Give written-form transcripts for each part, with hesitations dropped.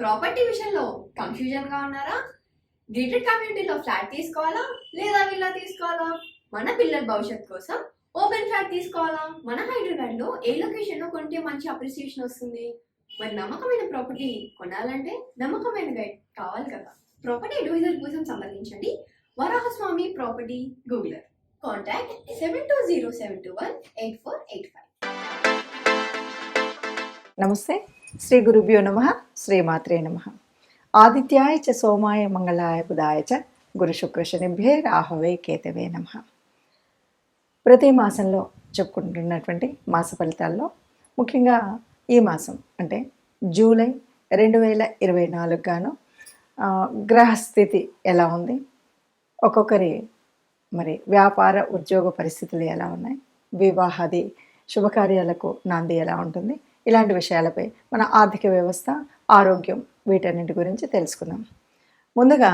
Property విషయంలో confusion గా ఉన్నారా? గేటెడ్ కమ్యూనిటీలో ఫ్లాట్ తీసుకోవాలా లేదా విల్లా తీసుకోవాలా? మన పిల్లల భవిష్యత్ కోసం ఓపెన్ ఫ్లాట్ తీసుకోవాలా? మన హైదరాబాద్ లో ఏ లొకేషన్ లో కొంటే మంచి అప్రిసియేషన్ వస్తుంది? మరి నమ్మకమైన ప్రాపర్టీ కొనాలంటే నమ్మకమైన గైడ్ కావాలి కదా. ప్రాపర్టీ అడ్వైజర్ కోసం సంప్రదించండి వరాహస్వామి ప్రాపర్టీ గూగులర్. కాంటాక్ట్ 7207218485. నమస్తే. శ్రీ గురుభ్యో నమః. శ్రీమాత్రే నమః. ఆదిత్యాయ చ సోమాయ మంగళాయ బుధాయ చ గురు శుక్ర శనిభ్యే రాహవే కేతవే నమః. ప్రతి మాసంలో చెప్పుకుంటున్నటువంటి మాస ఫలితాల్లో ముఖ్యంగా ఈ మాసం అంటే జూలై 2024 గాను గ్రహస్థితి ఎలా ఉంది, ఒక్కొక్కరి మరి వ్యాపార ఉద్యోగ పరిస్థితులు ఎలా ఉన్నాయి, వివాహాది శుభకార్యాలకు నాంది ఎలా ఉంటుంది, ఇలాంటి విషయాలపై మన ఆర్థిక వ్యవస్థ, ఆరోగ్యం, వీటన్నిటి గురించి తెలుసుకుందాం. ముందుగా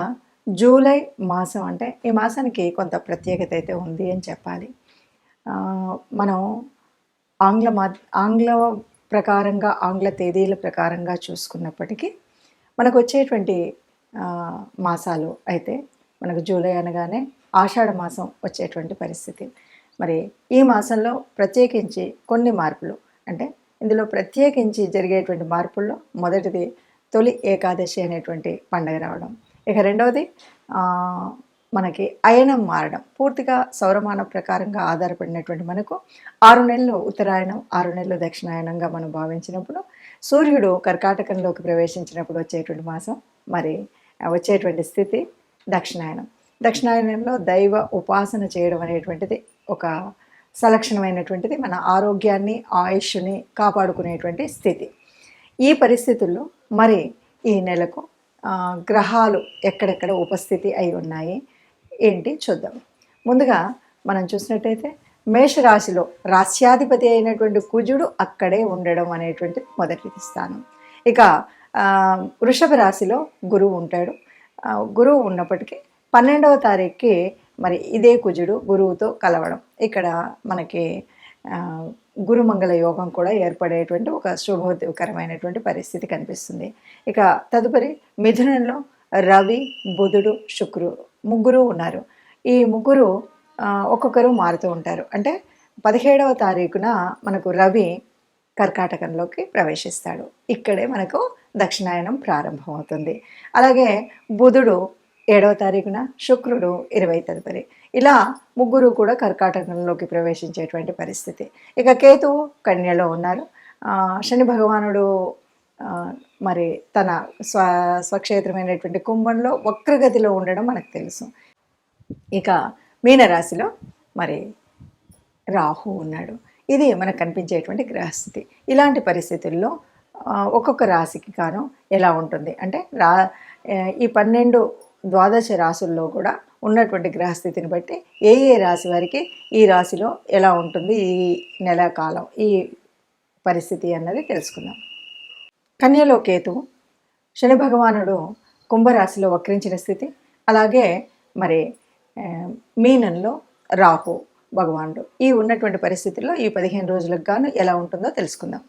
జూలై మాసం అంటే ఈ మాసానికి కొంత ప్రత్యేకత అయితే ఉంది అని చెప్పాలి. మనం ఆంగ్ల ప్రకారంగా, ఆంగ్ల తేదీల ప్రకారంగా చూసుకున్నప్పటికీ మనకు వచ్చేటువంటి మాసాలు అయితే మనకు జూలై అనగానే ఆషాఢ మాసం వచ్చేటువంటి పరిస్థితి. మరి ఈ మాసంలో ప్రత్యేకించి కొన్ని మార్పులు, అంటే ఇందులో ప్రత్యేకించి జరిగేటువంటి మార్పుల్లో మొదటిది తొలి ఏకాదశి అనేటువంటి పండుగ రావడం. ఇక రెండవది మనకి అయనం మారడం. పూర్తిగా సౌరమాన ప్రకారంగా ఆధారపడినటువంటి మనకు 6 నెలలు ఉత్తరాయణం, 6 నెలలు దక్షిణాయనంగా మనం భావించినప్పుడు సూర్యుడు కర్కాటకంలోకి ప్రవేశించినప్పుడు వచ్చేటువంటి మాసం, మరి వచ్చేటువంటి స్థితి దక్షిణాయనం. దక్షిణాయనంలో దైవ ఉపాసన చేయడం అనేటువంటిది ఒక సలక్షణమైనటువంటిది, మన ఆరోగ్యాన్ని, ఆయుష్ని కాపాడుకునేటువంటి స్థితి. ఈ పరిస్థితుల్లో మరి ఈ నెలకు గ్రహాలు ఎక్కడెక్కడ ఉపస్థితి అయి ఉన్నాయి ఏంటి చూద్దాం. ముందుగా మనం చూసినట్టయితే మేషరాశిలో రాశ్యాధిపతి అయినటువంటి కుజుడు అక్కడే ఉండడం అనేటువంటి మొదటి స్థానం. ఇక వృషభ రాశిలో గురువు ఉంటాడు. గురువు ఉన్నప్పటికీ 12వ తారీఖుకి మరి ఇదే కుజుడు గురువుతో కలవడం, ఇక్కడ మనకి గురుమంగళ యోగం కూడా ఏర్పడేటువంటి ఒక శుభకరమైనటువంటి పరిస్థితి కనిపిస్తుంది. ఇక తదుపరి మిథునంలో రవి, బుధుడు, శుక్రుడు ముగ్గురు ఉన్నారు. ఈ ముగ్గురు ఒక్కొక్కరు మారుతూ ఉంటారు. అంటే 17వ తారీఖున మనకు రవి కర్కాటకంలోకి ప్రవేశిస్తాడు. ఇక్కడే మనకు దక్షిణాయనం ప్రారంభమవుతుంది. అలాగే బుధుడు 7వ తారీఖున, శుక్రుడు 20 తదుపరి, ఇలా ముగ్గురు కూడా కర్కాటకంలోకి ప్రవేశించేటువంటి పరిస్థితి. ఇక కేతువు కన్యలో ఉన్నారు. శని భగవానుడు మరి తన స్వక్షేత్రమైనటువంటి కుంభంలో వక్రగతిలో ఉండడం మనకు తెలుసు. ఇక మీనరాశిలో మరి రాహు ఉన్నాడు. ఇది మనకు కనిపించేటువంటి గ్రహస్థితి. ఇలాంటి పరిస్థితుల్లో ఒక్కొక్క రాశికి కాను ఎలా ఉంటుంది అంటే ఈ 12 ద్వాదశ రాశుల్లో కూడా ఉన్నటువంటి గ్రహస్థితిని బట్టి ఏ రాశి వారికి ఈ రాశిలో ఎలా ఉంటుంది ఈ నెల కాలం, ఈ పరిస్థితి అన్నది తెలుసుకుందాం. కన్యలో కేతువు, శని భగవానుడు కుంభరాశిలో వక్రించిన స్థితి, అలాగే మరి మీనంలో రాహు భగవానుడు. ఈ ఉన్నటువంటి పరిస్థితుల్లో ఈ 15 రోజులకు గాను ఎలా ఉంటుందో తెలుసుకుందాం.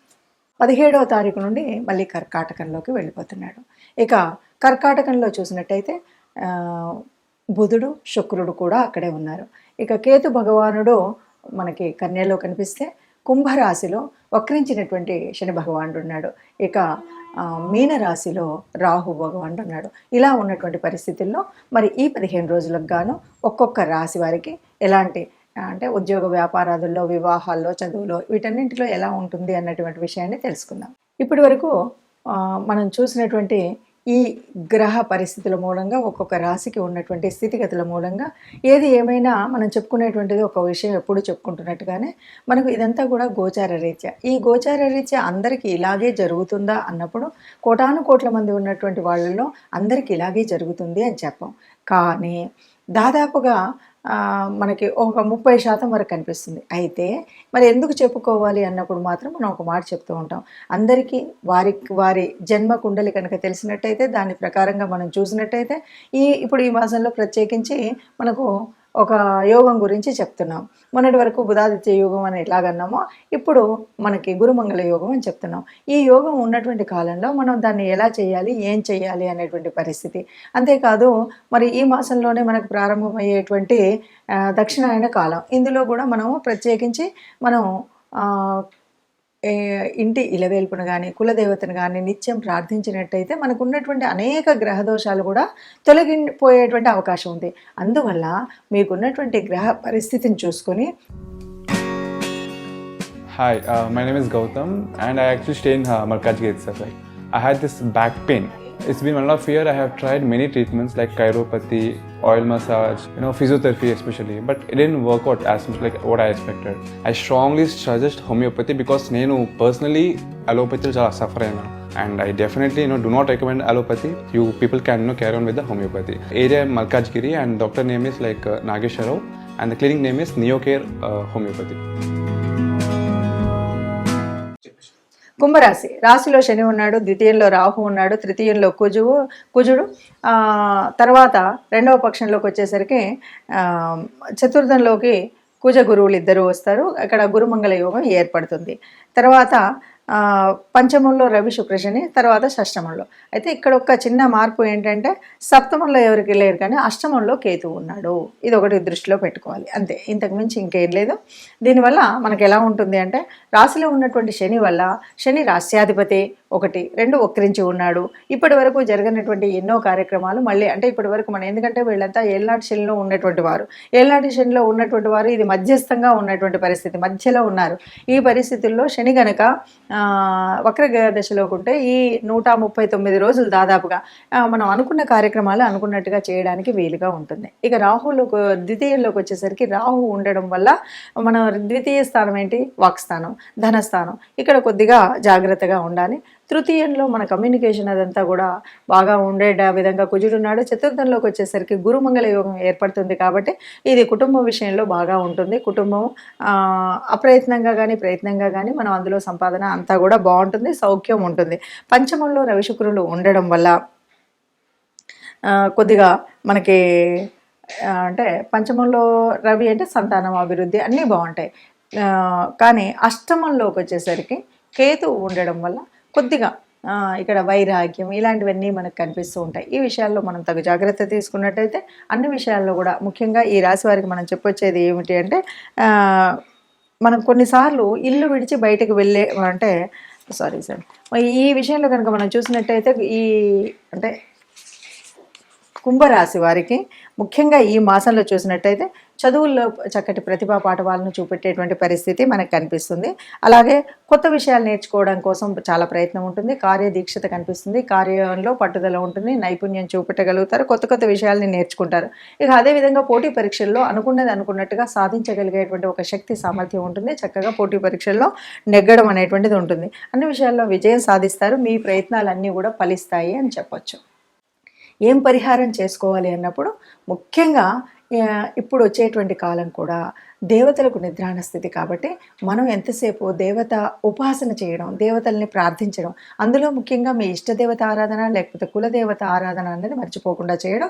17వ తారీఖు నుండి మళ్ళీ కర్కాటకంలోకి వెళ్ళిపోతున్నాడు. ఇక కర్కాటకంలో చూసినట్టయితే బుధుడు, శుక్రుడు కూడా అక్కడే ఉన్నారు. ఇక కేతు భగవానుడు మనకి కన్యలో కనిపిస్తే కుంభరాశిలో వక్రించినటువంటి శని భగవానుడు ఉన్నాడు. ఇక మీనరాశిలో రాహు భగవానుడు ఉన్నాడు. ఇలా ఉన్నటువంటి పరిస్థితుల్లో మరి ఈ 15 రోజులకు గాను ఒక్కొక్క రాశి వారికి ఎలాంటి అంటే ఉద్యోగ వ్యాపారాదుల్లో, వివాహాల్లో, చదువులో, వీటన్నింటిలో ఎలా ఉంటుంది అన్నటువంటి విషయాన్ని తెలుసుకుందాం. ఇప్పటి వరకు మనం చూసినటువంటి ఈ గ్రహ పరిస్థితుల మూలంగా ఒక్కొక్క రాశికి ఉన్నటువంటి స్థితిగతుల మూలంగా ఏది ఏమైనా మనం చెప్పుకునేటువంటిది ఒక విషయం ఎప్పుడు చెప్పుకుంటున్నట్టుగానే మనకు ఇదంతా కూడా గోచార రీత్యా. ఈ గోచార రీత్యా అందరికీ ఇలాగే జరుగుతుందా అన్నప్పుడు కోటాను కోట్ల మంది ఉన్నటువంటి వాళ్ళలో అందరికీ ఇలాగే జరుగుతుంది అని చెప్పాం. కానీ దాదాపుగా మనకి ఒక 30% వరకు కనిపిస్తుంది. అయితే మరి ఎందుకు చెప్పుకోవాలి అన్నప్పుడు మాత్రం మనం ఒక మాట చెప్తూ ఉంటాం. అందరికీ వారి జన్మ కుండలి కనుక తెలిసినట్టయితే, దాని ప్రకారంగా మనం చూసినట్టయితే ఇప్పుడు ఈ మాసంలో ప్రత్యేకించి మనకు ఒక యోగం గురించి చెప్తున్నాం. మొన్నటి వరకు బుధాదిత్య యోగం అని ఎలాగన్నామో ఇప్పుడు మనకి గురుమంగళ యోగం అని చెప్తున్నాం. ఈ యోగం ఉన్నటువంటి కాలంలో మనం దాన్ని ఎలా చేయాలి, ఏం చేయాలి అనేటువంటి పరిస్థితి. అంతేకాదు మరి ఈ మాసంలోనే మనకు ప్రారంభమయ్యేటువంటి దక్షిణాయన కాలం. ఇందులో కూడా మనము ప్రత్యేకించి మనం ఇంటి ఇలవేల్పును కానీ కులదేవతను కానీ నిత్యం ప్రార్థించినట్టయితే మనకు ఉన్నటువంటి అనేక గ్రహదోషాలు కూడా తొలగిపోయేటువంటి అవకాశం ఉంది. అందువల్ల మీకున్నటువంటి గ్రహ పరిస్థితిని చూసుకొని. Hi, my name is Gautam and I actually stay in Malkajgiri itself. Right? I had this back pain. It's been 1.5 years. I have tried many treatments like chiropathy, oil massage, physiotherapy especially, but it didn't work out as much like what I expected. I strongly suggest homeopathy because నేను personally allopathy చాలా suffer అయినా. And I definitely do not recommend allopathy. You people can carry on with the homeopathy. Area Malkajgiri and doctor name is like Nageswar Rao and the clinic name is Neocare Homeopathy. కుంభరాశి రాశిలో శని ఉన్నాడు, ద్వితీయంలో రాహు ఉన్నాడు, తృతీయంలో కుజుడు, తర్వాత రెండవ పక్షంలోకి వచ్చేసరికి చతుర్థంలోకి కుజ గురువులు ఇద్దరు వస్తారు. అక్కడ గురుమంగళ యోగం ఏర్పడుతుంది. తర్వాత పంచమంలో రవి శుక్రశని, తర్వాత షష్టమంలో. అయితే ఇక్కడ ఒక చిన్న మార్పు ఏంటంటే సప్తమంలో ఎవరికి లేరు కానీ అష్టమంలో కేతువు ఉన్నాడు. ఇది ఒకటి దృష్టిలో పెట్టుకోవాలి, అంతే, ఇంతకు మించి ఇంకేం లేదు. దీనివల్ల మనకు ఎలా ఉంటుంది అంటే రాశిలో ఉన్నటువంటి శని వల్ల శని రాశ్యాధిపతి 1, 2 వక్రించి ఉన్నాడు. ఇప్పటి వరకు జరగనటువంటి ఎన్నో కార్యక్రమాలు మళ్ళీ అంటే ఇప్పటి వరకు మనం ఎందుకంటే వీళ్ళంతా ఏళ్ళనాటి శనిలో ఉన్నటువంటి వారు, ఏళ్ళనాటి శనిలో ఉన్నటువంటి వారు ఇది మధ్యస్థంగా ఉన్నటువంటి పరిస్థితి, మధ్యలో ఉన్నారు. ఈ పరిస్థితుల్లో శని గనక వక్రగ్రహ దశలోకి ఉంటే ఈ 139 రోజులు దాదాపుగా మనం అనుకున్న కార్యక్రమాలు అనుకున్నట్టుగా చేయడానికి వీలుగా ఉంటుంది. ఇక రాహులోకి ద్వితీయంలోకి వచ్చేసరికి రాహు ఉండడం వల్ల మన ద్వితీయ స్థానం ఏంటి, వాక్స్థానం, ధనస్థానం. ఇక్కడ కొద్దిగా జాగ్రత్తగా ఉండాలి. తృతీయంలో మన కమ్యూనికేషన్ అదంతా కూడా బాగా ఉండే విధంగా కుజుడున్నాడు. చతుర్థంలోకి వచ్చేసరికి గురుమంగళ యోగం ఏర్పడుతుంది కాబట్టి ఇది కుటుంబ విషయంలో బాగా ఉంటుంది. కుటుంబం అప్రయత్నంగా కానీ ప్రయత్నంగా కానీ మనం అందులో సంపాదన అంతా కూడా బాగుంటుంది, సౌఖ్యం ఉంటుంది. పంచమంలో రవి శుక్రులు ఉండడం వల్ల కొద్దిగా మనకి అంటే పంచమంలో రవి అంటే సంతానం అభివృద్ధి అన్నీ బాగుంటాయి. కానీ అష్టమంలోకి వచ్చేసరికి కేతువు ఉండడం వల్ల కొద్దిగా ఇక్కడ వైరాగ్యం ఇలాంటివన్నీ మనకు కనిపిస్తూ ఉంటాయి. ఈ విషయాల్లో మనం తగు జాగ్రత్త తీసుకున్నట్టయితే అన్ని విషయాల్లో కూడా ముఖ్యంగా ఈ రాశి వారికి మనం చెప్పొచ్చేది ఏమిటి అంటే మనం కొన్నిసార్లు ఇల్లు విడిచి బయటకు వెళ్ళే అంటే ఈ విషయంలో కనుక మనం చూసినట్టయితే ఈ అంటే కుంభరాశి వారికి ముఖ్యంగా ఈ మాసంలో చూసినట్టయితే చదువుల్లో చక్కటి ప్రతిభా పాఠవాలను చూపెట్టేటువంటి పరిస్థితి మనకు కనిపిస్తుంది. అలాగే కొత్త విషయాలు నేర్చుకోవడం కోసం చాలా ప్రయత్నం ఉంటుంది, కార్యదీక్షత కనిపిస్తుంది, కార్యంలో పట్టుదల ఉంటుంది, నైపుణ్యం చూపెట్టగలుగుతారు, కొత్త కొత్త విషయాల్ని నేర్చుకుంటారు. ఇక అదేవిధంగా పోటీ పరీక్షల్లో అనుకున్నట్టుగా సాధించగలిగేటువంటి ఒక శక్తి సామర్థ్యం ఉంటుంది. చక్కగా పోటీ పరీక్షల్లో నెగ్గడం అనేటువంటిది ఉంటుంది. అన్ని విషయాల్లో విజయం సాధిస్తారు. మీ ప్రయత్నాలన్నీ కూడా ఫలిస్తాయి అని చెప్పొచ్చు. ఏం పరిహారం చేసుకోవాలి అన్నప్పుడు ముఖ్యంగా ఇప్పుడు వచ్చేటువంటి కాలం కూడా దేవతలకు నిద్రాణ స్థితి కాబట్టి మనం ఎంతసేపు దేవత ఉపాసన చేయడం, దేవతల్ని ప్రార్థించడం, అందులో ముఖ్యంగా మీ ఇష్టదేవత ఆరాధన లేకపోతే కులదేవత ఆరాధన అనేది మర్చిపోకుండా చేయడం.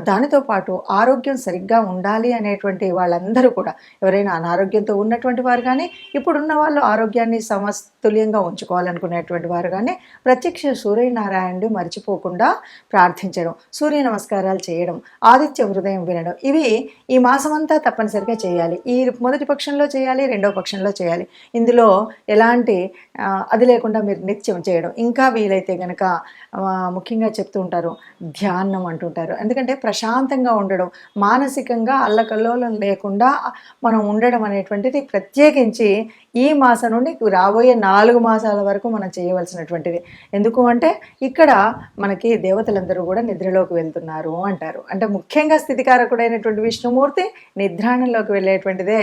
దానితో పాటు ఆరోగ్యం సరిగ్గా ఉండాలి అనేటువంటి వాళ్ళందరూ కూడా ఎవరైనా అనారోగ్యంతో ఉన్నటువంటి వారు కానీ ఇప్పుడున్న వాళ్ళు ఆరోగ్యాన్ని సమతుల్యంగా ఉంచుకోవాలనుకునేటువంటి వారు కానీ ప్రత్యక్ష సూర్యనారాయణుడు మర్చిపోకుండా ప్రార్థించడం, సూర్య నమస్కారాలు చేయడం, ఆదిత్య హృదయం వినడం, ఇవి ఈ మాసమంతా తప్పనిసరిగా చేయాలి. ఈ మొదటి పక్షంలో చేయాలి, రెండవ పక్షంలో చేయాలి. ఇందులో ఎలాంటి అది లేకుండా మీరు నిత్యం చేయడం. ఇంకా వీలైతే కనుక ముఖ్యంగా చెప్తూ ఉంటారు ధ్యానం అంటుంటారు. ఎందుకంటే ప్రశాంతంగా ఉండడం, మానసికంగా అల్లకల్లోలం లేకుండా మనం ఉండడం అనేటువంటిది ప్రత్యేకించి ఈ మాసం నుండి రాబోయే 4 మాసాల వరకు మనం చేయవలసినటువంటిది. ఎందుకు అంటే ఇక్కడ మనకి దేవతలందరూ కూడా నిద్రలోకి వెళ్తున్నారు అంటారు. అంటే ముఖ్యంగా స్థితికారకుడైనటువంటి విష్ణుమూర్తి నిద్రాణంలోకి వెళ్ళేటువంటిదే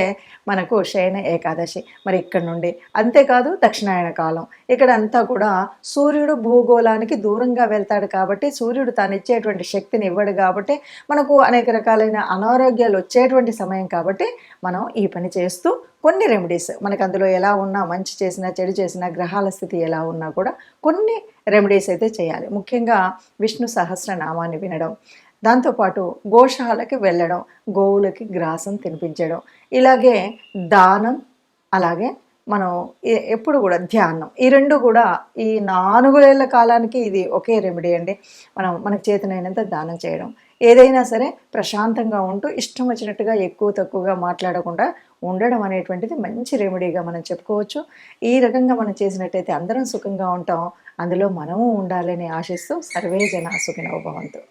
మనకు శయన ఏకాదశి. మరి ఇక్కడ నుండి అంతేకాదు దక్షిణాయన కాలం, ఇక్కడ అంతా కూడా సూర్యుడు భూగోళానికి దూరంగా వెళ్తాడు కాబట్టి సూర్యుడు తాను ఇచ్చేటువంటి శక్తిని ఇవ్వడు కాబట్టి మనకు అనేక రకాలైన అనారోగ్యాలు వచ్చేటువంటి సమయం కాబట్టి మనం ఈ పని చేస్తూ కొన్ని రెమెడీస్ మనకు అందులో ఎలా ఉన్నా, మంచి చేసినా చెడు చేసినా, గ్రహాల స్థితి ఎలా ఉన్నా కూడా కొన్ని రెమెడీస్ అయితే చేయాలి. ముఖ్యంగా విష్ణు సహస్రనామాన్ని వినడం, దాంతోపాటు గోశాలకి వెళ్ళడం, గోవులకి గ్రాసం తినిపించడం, ఇలాగే దానం, అలాగే మనం ఎప్పుడు కూడా ధ్యానం, ఈ రెండు కూడా ఈ 4 ఏళ్ల కాలానికి ఇది ఒకే రెమెడీ అండి. మనకు చేతనైనంత దానం చేయడం, ఏదైనా సరే ప్రశాంతంగా ఉంటూ ఇష్టం వచ్చినట్టుగా ఎక్కువ తక్కువగా మాట్లాడకుండా ఉండడం అనేటువంటిది మంచి రెమెడీగా మనం చెప్పుకోవచ్చు. ఈ రకంగా మనం చేసినట్టయితే అందరం సుఖంగా ఉంటాం, అందులో మనము ఉండాలని ఆశిస్తూ సర్వే జన సుఖినో భవంతు.